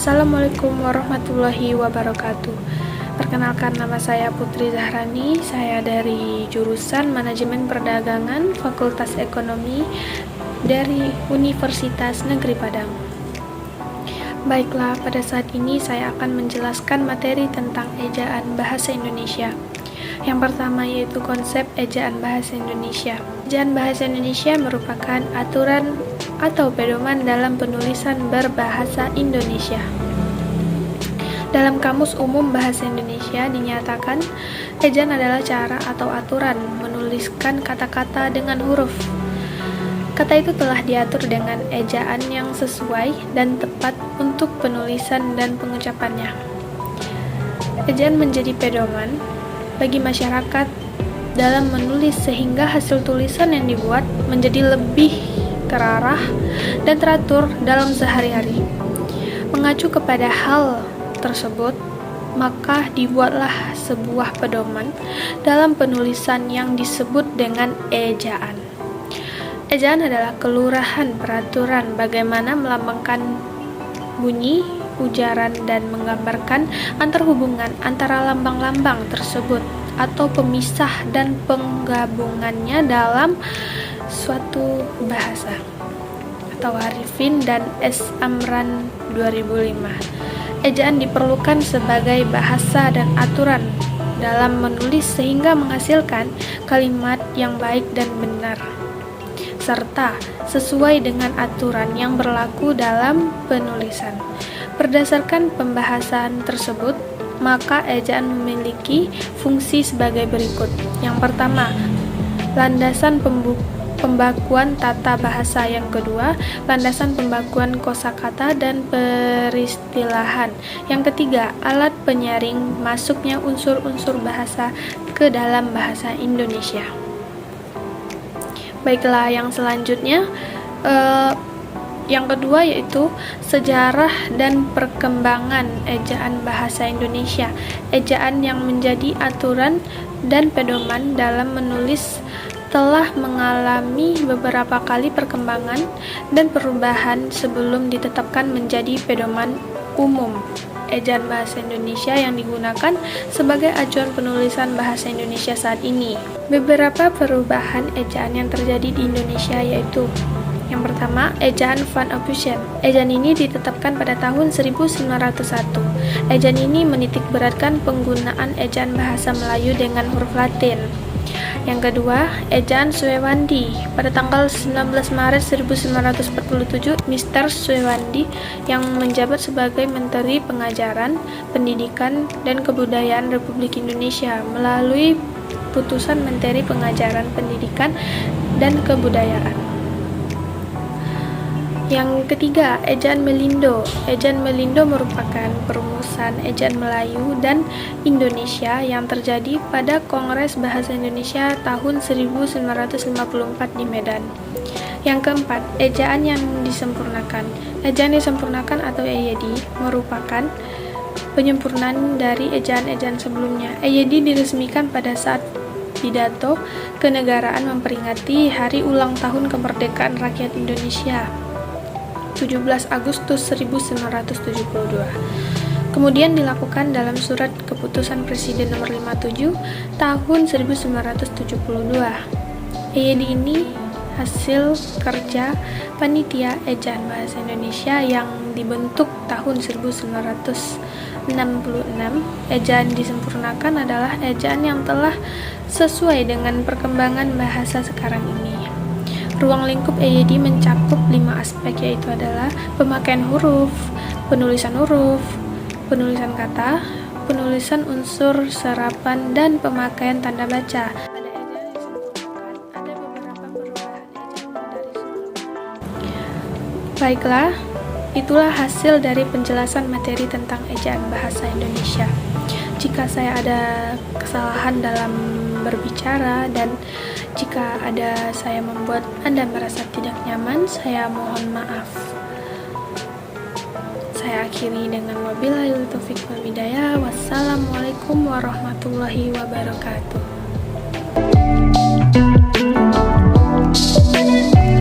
Assalamualaikum warahmatullahi wabarakatuh. Perkenalkan, nama saya Putri Zahrani. Saya dari jurusan Manajemen Perdagangan Fakultas Ekonomi dari Universitas Negeri Padang. Baiklah, pada saat ini saya akan menjelaskan materi tentang ejaan bahasa Indonesia. Yang pertama yaitu konsep ejaan bahasa Indonesia. Ejaan bahasa Indonesia merupakan aturan atau pedoman dalam penulisan berbahasa Indonesia. Dalam Kamus Umum Bahasa Indonesia dinyatakan, ejaan adalah cara atau aturan menuliskan kata-kata dengan huruf. Kata itu telah diatur dengan ejaan yang sesuai dan tepat untuk penulisan dan pengucapannya. Ejaan menjadi pedoman bagi masyarakat dalam menulis sehingga hasil tulisan yang dibuat menjadi lebih terarah dan teratur dalam sehari-hari. Mengacu kepada hal tersebut, maka dibuatlah sebuah pedoman dalam penulisan yang disebut dengan ejaan. Ejaan adalah kelurahan peraturan bagaimana melambangkan bunyi, ujaran, dan menggambarkan antarhubungan antara lambang-lambang tersebut atau pemisah dan penggabungannya dalam suatu bahasa. Atau Arifin dan S. Amran 2005. Ejaan diperlukan sebagai bahasa dan aturan dalam menulis sehingga menghasilkan kalimat yang baik dan benar, serta sesuai dengan aturan yang berlaku dalam penulisan. Berdasarkan pembahasan tersebut, maka ejaan memiliki fungsi sebagai berikut. Yang pertama, landasan pembakuan tata bahasa. Yang kedua, landasan pembakuan kosakata dan peristilahan. Yang ketiga, alat penyaring masuknya unsur-unsur bahasa ke dalam bahasa Indonesia. Baiklah, yang selanjutnya yang kedua yaitu sejarah dan perkembangan ejaan bahasa Indonesia. Ejaan yang menjadi aturan dan pedoman dalam menulis telah mengalami beberapa kali perkembangan dan perubahan sebelum ditetapkan menjadi pedoman umum. Ejaan bahasa Indonesia yang digunakan sebagai acuan penulisan bahasa Indonesia saat ini. Beberapa perubahan ejaan yang terjadi di Indonesia yaitu: yang pertama, ejaan Van Ophusen. Ejaan ini ditetapkan pada tahun 1901. Ejaan ini menitikberatkan penggunaan ejaan bahasa Melayu dengan huruf Latin. Yang kedua, ejaan Suewandi. Pada tanggal 19 Maret 1947, Mr. Suewandi yang menjabat sebagai Menteri Pengajaran, Pendidikan, dan Kebudayaan Republik Indonesia melalui Putusan Menteri Pengajaran, Pendidikan, dan Kebudayaan. Yang ketiga, ejaan Melindo. Ejaan Melindo merupakan perumusan ejaan Melayu dan Indonesia yang terjadi pada Kongres Bahasa Indonesia tahun 1954 di Medan. Yang keempat, ejaan yang disempurnakan. Ejaan disempurnakan atau EYD merupakan penyempurnaan dari ejaan-ejaan sebelumnya. EYD diresmikan pada saat pidato kenegaraan memperingati Hari Ulang Tahun Kemerdekaan Rakyat Indonesia 17 Agustus 1972. Kemudian dilakukan dalam Surat Keputusan Presiden Nomor 57 Tahun 1972. EYD ini hasil kerja Panitia Ejaan Bahasa Indonesia yang dibentuk tahun 1966. Ejaan disempurnakan adalah ejaan yang telah sesuai dengan perkembangan bahasa sekarang ini. Ruang lingkup EYD mencakup 5 aspek, yaitu adalah pemakaian huruf, penulisan kata, penulisan unsur serapan, dan pemakaian tanda baca. Pada ejaan disempurnakan, ada beberapa perubahan ejaan dari sebelumnya. Baiklah, itulah hasil dari penjelasan materi tentang ejaan bahasa Indonesia. Jika saya ada kesalahan dalam berbicara dan jika saya membuat Anda merasa tidak nyaman, saya mohon maaf. Saya akhiri dengan wabillahi taufiq wal hidayah. Wassalamualaikum warahmatullahi wabarakatuh.